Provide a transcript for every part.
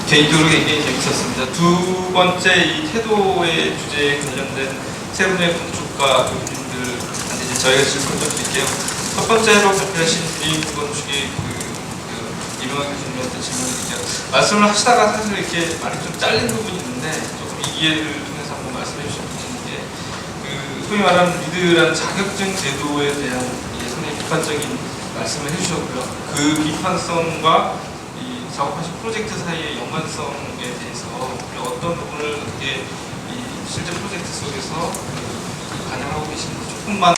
개인적으로 굉장히 재밌었습니다. 두 번째 이 태도의 주제에 관련된 세 분의 건축가 교수님들한테 이제 저희가 질문 좀 드릴게요. 첫 번째로 발표하신 비인구 건축의 이명환 교수님한테 질문 드릴게요. 말씀을 하시다가 사실 이렇게 말이 좀 잘린 부분이 있는데 조금 이 기회를 통해서 한번 말씀해 주시면 좋겠는 게 소위 말하는 리드라는 자격증 제도에 대한 상당히 비판적인 말씀을 해주셨고요. 그 비판성과 작업하신 프로젝트 사이의 연관성에 대해서 어떤 부분을 어떻게 실제 프로젝트 속에서 반영하고 계시는지 조금만.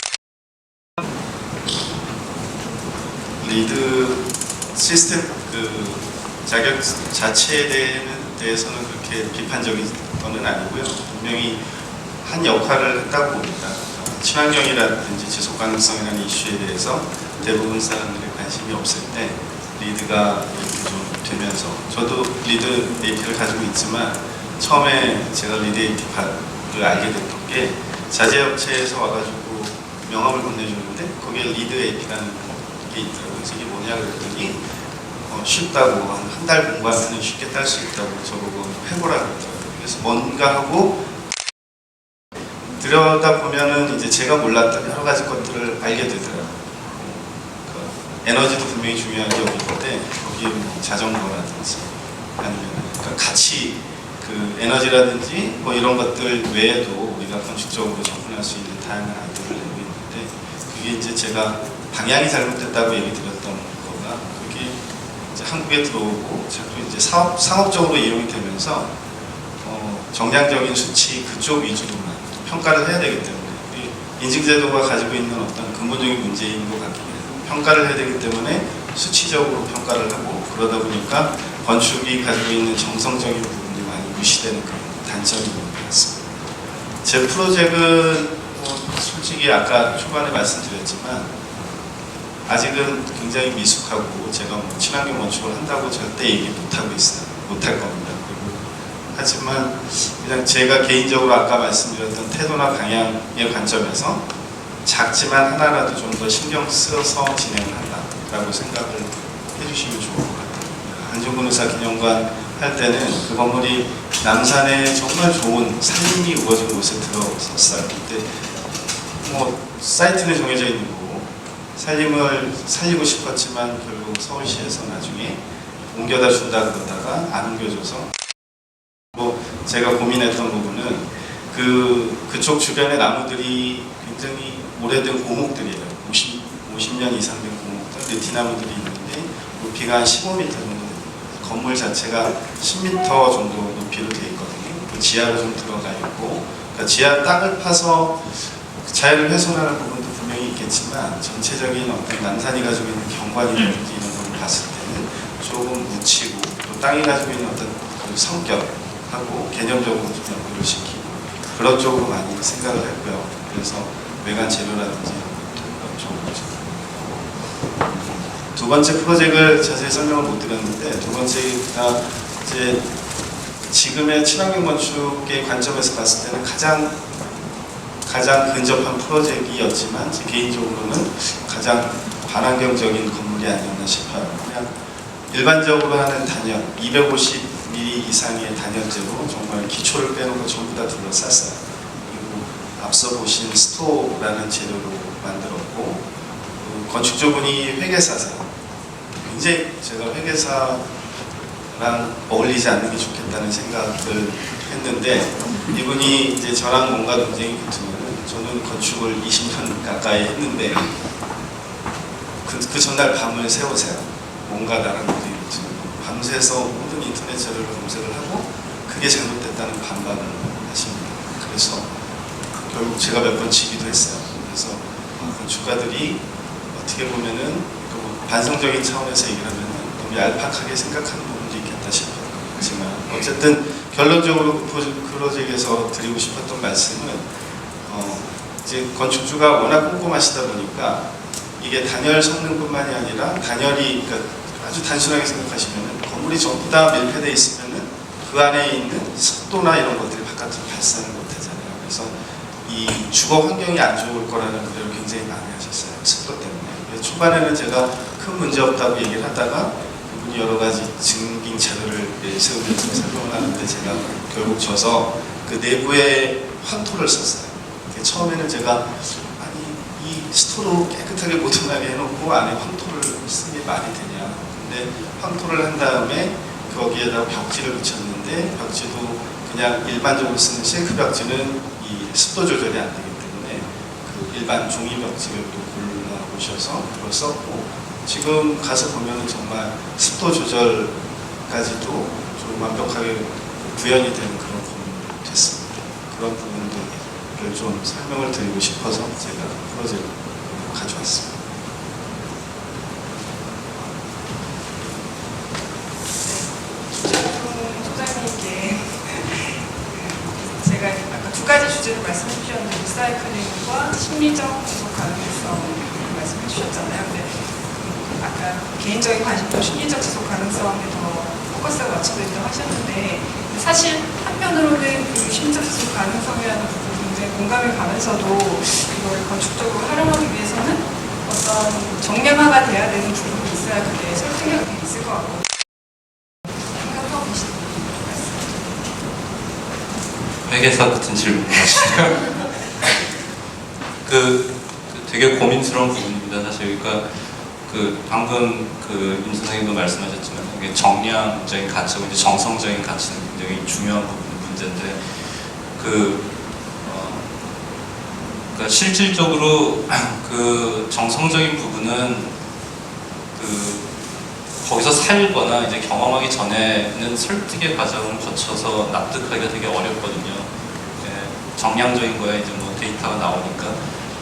리드 시스템 자격 자체에 대해서는 그렇게 비판적인 것은 아니고요. 분명히 한 역할을 했다고 봅니다. 친환경이라든지 지속 가능성이라는 이슈에 대해서 대부분 사람들의 관심이 없을 때 리드가 이렇게 좀 되면서, 저도 리드 AP를 가지고 있지만 처음에 제가 리드 AP를 알게 됐던 게 자재업체에서 와가지고 명함을 건네주는데 거기에 리드 AP라는 게 있더라고요. 그래서 이게 뭐냐 그랬더니 쉽다고, 한 달 공부하면 쉽게 딸 수 있다고 저보고 해보라 그러더라고요. 그래서 뭔가 하고 들여다보면은 이제 제가 몰랐던 여러 가지 것들을 알게 되더라고요. 에너지도 분명히 중요하게 여기는데 거기에 뭐 자전거라든지 아니면 그러니까 같이 에너지라든지 뭐 이런 것들 외에도 우리가 건축적으로 접근할 수 있는 다양한 아이디어를 내고 있는데, 그게 이제 제가 방향이 잘못됐다고 얘기 드렸던 거가 그게 이제 한국에 들어오고 자꾸 이제 상업적으로 이용이 되면서 정량적인 수치 그쪽 위주로만 평가를 해야 되기 때문에 인증제도가 가지고 있는 어떤 근본적인 문제인 것 같긴 해요. 평가를 해야 되기 때문에 수치적으로 평가를 하고, 그러다 보니까 건축이 가지고 있는 정성적인 부분이 많이 무시되는 그런 단점이 있는 것 같습니다. 제 프로젝트는 솔직히 아까 초반에 말씀드렸지만 아직은 굉장히 미숙하고 제가 친환경 건축을 한다고 절대 얘기 못할 겁니다. 그리고 하지만 그냥 제가 개인적으로 아까 말씀드렸던 태도나 방향의 관점에서 작지만 하나라도 좀 더 신경 쓰여서 진행을 한다라고 생각을 해주시면 좋을 것 같아요. 안중근 의사 기념관 할 때는 그 건물이 남산에 정말 좋은 산림이 우거진 곳에 들어섰어요. 그때 사이트는 정해져 있는 거고 산림을 살리고 싶었지만 결국 서울시에서 나중에 옮겨다 준다 그러다가 안 옮겨줘서, 제가 고민했던 부분은 그쪽 주변의 나무들이 굉장히 오래된 고목들이에요. 50년 이상 된 고목들, 느티나무들이 있는데 높이가 한 15m 정도 됩니다. 건물 자체가 10m 정도 높이로 되어 있거든요. 그 지하로 좀 들어가 있고, 그러니까 지하 땅을 파서 자연을 훼손하는 부분도 분명히 있겠지만 전체적인 어떤 남산이 가지고 있는 경관이라든지 이런 걸 봤을 때는 조금 묻히고 또 땅이 가지고 있는 어떤 성격하고 개념적으로 좀 연구를 시키고 그런 쪽으로 많이 생각을 했고요. 그래서 외관 재료라든지 이런 쪽으로. 두 번째 프로젝트를 자세히 설명을 못 드렸는데, 두 번째가 이제 지금의 친환경 건축의 관점에서 봤을 때는 가장 근접한 프로젝트였지만 제 개인적으로는 가장 반환경적인 건물이 아니었나 싶어요. 그냥 일반적으로 하는 단열, 250mm 이상의 단열재로 정말 기초를 빼놓고 전부 다 둘러쌌어요. 그리고 앞서 보신 스토라는 재료로 만들었고, 건축주분이 회계사세요. 굉장히 제가 회계사랑 어울리지 않는 게 좋겠다는 생각을 했는데, 이분이 이제 저랑 뭔가 논쟁이 붙으면 저는 건축을 20년 가까이 했는데 그 전날 밤을 새우세요. 뭔가 나랑 논쟁이 붙으면 밤새서 모든 인터넷 자료를 검색을 하고 그게 잘못됐다는 반박을 하십니다. 그래서 결국 제가 몇 번 지기도 했어요. 그래서 건축가들이 어떻게 보면은 반성적인 차원에서 얘기를 하면 너무 얄팍하게 생각하는 부분도 있겠다 싶어요. 하지만 어쨌든 결론적으로 그 프로젝트에서 드리고 싶었던 말씀은 이제 건축주가 워낙 꼼꼼하시다 보니까 이게 단열 성능뿐만이 아니라 그러니까 아주 단순하게 생각하시면 건물이 전부 다 밀폐되어 있으면 그 안에 있는 습도나 이런 것들이 바깥으로 발산을 못하잖아요. 그래서 이 주거 환경이 안 좋을 거라는 우려를 굉장히 많이 하셨어요. 습도 때문에. 초반에는 제가 큰 문제 없다고 얘기를 하다가 이분이 여러 가지 증빙 자료를 세우면서 설명을 하는데 제가 결국 져서 그 내부에 황토를 썼어요. 처음에는 제가 아니 이 스토로 깨끗하게 모던하게 해놓고 안에 황토를 쓰는 게 말이 되냐. 근데 황토를 한 다음에 거기에다 벽지를 붙였는데 벽지도 그냥 일반적으로 쓰는 싱크 벽지는 이 습도 조절이 안 되기 때문에 그 일반 종이 벽지를 또 골라오셔서 그걸 썼고 지금 가서 보면 정말 습도 조절까지도 좀 완벽하게 구현이 되는 그런 부분이 됐습니다. 그런 부분들을 좀 설명을 드리고 싶어서 제가 프로젝트를 가져왔습니다. 소장님께 제가 아까 두 가지 주제를 말씀해 주셨는데 리사이클링과 심리적 지속 가능성 말씀해 주셨잖아요. 근데 아까 개인적인 관심도 심리적 지속 가능성에 더 포커스가 맞춰져 있다고 하셨는데 사실 한편으로는 그 심리적 지속 가능성이라는 부분이 굉장히 공감이 가면서도 이걸 건축적으로 활용하기 위해서는 어떤 정량화가 돼야 되는 부분이 있어야 그게 설득력이 있을 것 같고 생각하고 계시는 말씀. 회계사 같은 질문을 하시네요. 되게 고민스러운 부분입니다. 사실 그러니까 방금 임 선생님도 말씀하셨지만 이게 정량적인 가치하고 이제 정성적인 가치는 굉장히 중요한 문제인데 그러니까 실질적으로 그 정성적인 부분은 거기서 살거나 이제 경험하기 전에는 설득의 과정을 거쳐서 납득하기가 되게 어렵거든요. 정량적인 거에 이제 뭐 데이터가 나오니까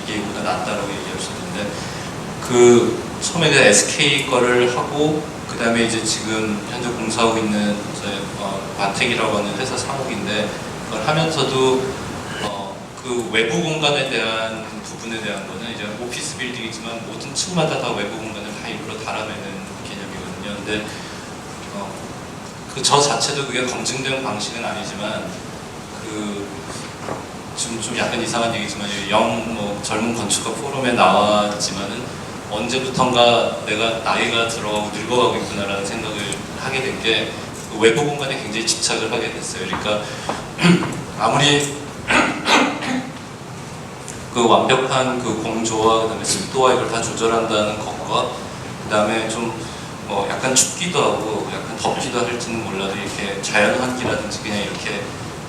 이게 이보다 낫다라고 얘기할 수 있는데 처음에 그 SK 거를 하고 그 다음에 이제 지금 현재 공사하고 있는 바텍이라고 하는 회사 사옥인데 그걸 하면서도 그 외부 공간에 대한 부분에 대한 거는 이제 오피스 빌딩이지만 모든 층마다 다 외부 공간을 다 일부러 달아내는 개념이거든요. 근데 저 자체도 그게 검증된 방식은 아니지만 지금 좀 약간 이상한 얘기지만 젊은 건축가 포럼에 나왔지만은 언제부턴가 내가 나이가 들어가고 늙어가고 있구나라는 생각을 하게 된 게 외부 공간에 굉장히 집착을 하게 됐어요. 그러니까 아무리 그 완벽한 그 공조와 그다음에 습도와 이걸 다 조절한다는 것과 그다음에 좀 약간 춥기도 하고 약간 덥기도 할지는 몰라도 이렇게 자연 환기라든지 그냥 이렇게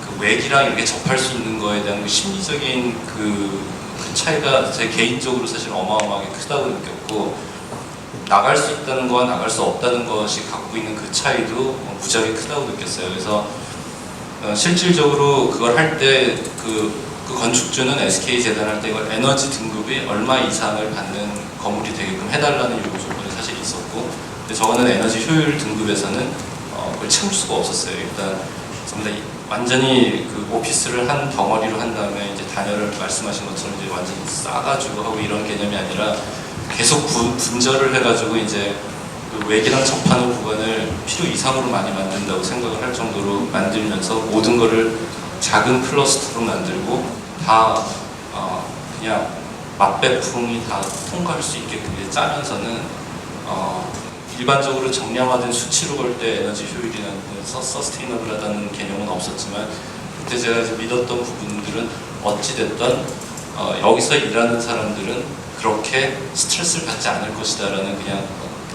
그 외기랑 이렇게 접할 수 있는 거에 대한 그 심리적인 그 차이가 제 개인적으로 사실 어마어마하게 크다고 느꼈고 나갈 수 있다는 거와 나갈 수 없다는 것이 갖고 있는 그 차이도 무지하게 크다고 느꼈어요. 그래서 실질적으로 그걸 할 때 그 건축주는 SK 재단할 때 이걸 에너지 등급이 얼마 이상을 받는 건물이 되게끔 해달라는 요구 조건이 사실 있었고 근데 저거는 에너지 효율 등급에서는 그걸 채울 수가 없었어요. 일단 전부 다 완전히 그 오피스를 한 덩어리로 한 다음에 이제 단열을 말씀하신 것처럼 이제 완전히 싸가지고 하고 이런 개념이 아니라 계속 분절을 해가지고 이제 그 외기랑 접하는 구간을 필요 이상으로 많이 만든다고 생각을 할 정도로 만들면서 모든 거를 작은 클러스터로 만들고 다 그냥 맛배풍이 다 통과할 수 있게끔 짜면서는 일반적으로 정량화된 수치로 볼 때 에너지 효율이나 서스테이너블하다는 개념은 없었지만 그때 제가 믿었던 부분들은 어찌됐든 여기서 일하는 사람들은 그렇게 스트레스를 받지 않을 것이다라는 그냥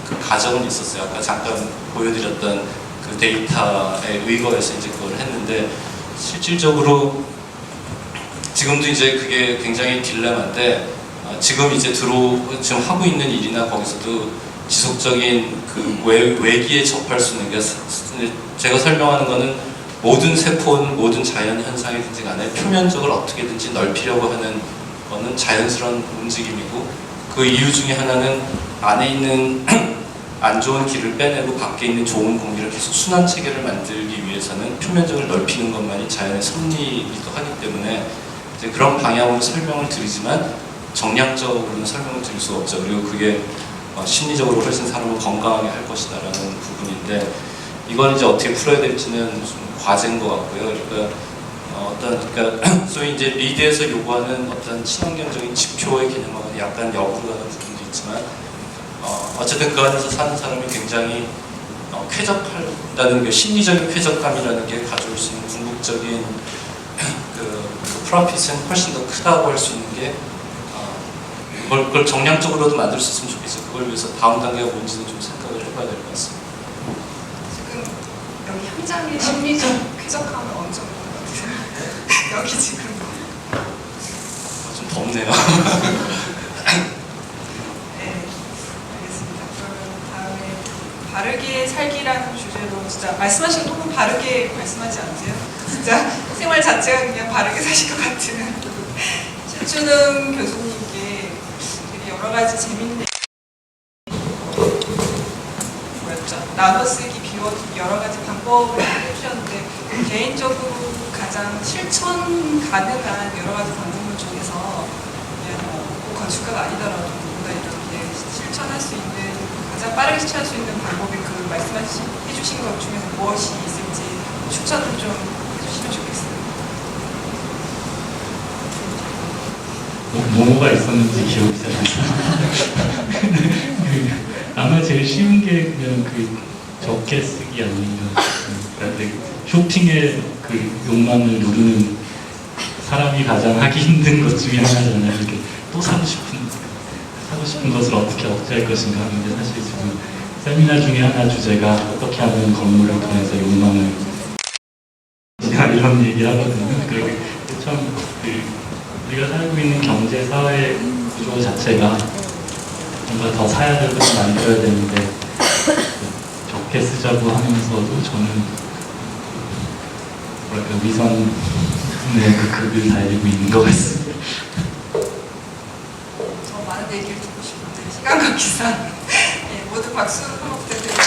그 가정은 있었어요. 아까 잠깐 보여드렸던 그 데이터에 의거해서 이제 그걸 했는데 실질적으로 지금도 이제 그게 굉장히 딜레마인데 지금 이제 지금 하고 있는 일이나 거기서도 지속적인 그 외기에 접할 수 있는 게 제가 설명하는 거는 모든 세포는 모든 자연 현상이든지 간에 표면적으로 어떻게든지 넓히려고 하는 거는 자연스러운 움직임이고 그 이유 중에 하나는 안에 있는 안 좋은 기를 빼내고 밖에 있는 좋은 공기를 계속 순환 체계를 만들기 위해서는 표면적을 넓히는 것만이 자연의 섭리이기도 하기 때문에 이제 그런 방향으로 설명을 드리지만 정량적으로는 설명을 드릴 수가 없죠. 그리고 그게 심리적으로 훨씬 사람을 건강하게 할 것이다라는 부분인데 이걸 이제 어떻게 풀어야 될지는 좀 과제인 것 같고요. 그러니까 소위 이제 리드에서 요구하는 어떤 친환경적인 지표의 개념하고는 약간 역으로 가는 부분도 있지만 어쨌든 그 안에서 사는 사람이 굉장히 쾌적한다는 게 심리적인 쾌적감이라는 게 가져올 수 있는 궁극적인 그 프로핏은 훨씬 더 크다고 할 수 있는 게 그걸 정량적으로도 만들 수 있으면 좋겠어요. 그걸 위해서 다음 단계가 뭔지는 좀 생각을 해봐야 될 것 같습니다. 지금 여기 현장의 심리적 쾌적함은 어느 정도 같으세요? 여기 지금 좀 덥네요. 네, 알겠습니다. 그러면 다음에 바르게 살기라는 주제로 진짜 말씀하신 거 너무 바르게 말씀하지 않으세요? 진짜 생활 자체가 그냥 바르게 사실 것 같은 실춘웅 교수님께 되게 여러 가지 재밌는 뭐였죠? 나눠쓰기, 비워두기 여러 가지 방법을 해주셨는데 개인적으로 가장 실천 가능한 여러 가지 방법을 중에서 그냥 꼭 건축가가 아니더라도 누구나 이렇게 실천할 수 있는 가장 빠르게 실천할 수 있는 방법이 그 말씀해주신 것 중에서 무엇이 있을지 추천을 좀 해주시면 좋겠어요. 뭐가 있었는지 기억이 잘 안 나요. 아마 제일 쉬운 게 그냥 그 적게 쓰기 아닌가. 그러니까 쇼핑의 그 욕망을 누르는 사람이 가장 하기 힘든 것 중에 하나잖아요. 이렇게 또 사고 싶은 것을 어떻게 억제할 것인가 하는데 사실 지금 세미나 중에 하나 주제가 어떻게 하면 건물을 통해서 욕망을 이런 얘기 하거든요. 참 우리가 살고 있는 경제 사회 구조 자체가 뭔가 더 사야 되고 만들어야 되는데 적게 쓰자고 하면서도 저는 뭐랄까 위선의 그 극을 달리고 있는 것 같습니다. 저 많은 얘기를 듣고 싶은데 시간 관계상 네, 모두 박수 한번 부탁드립니다.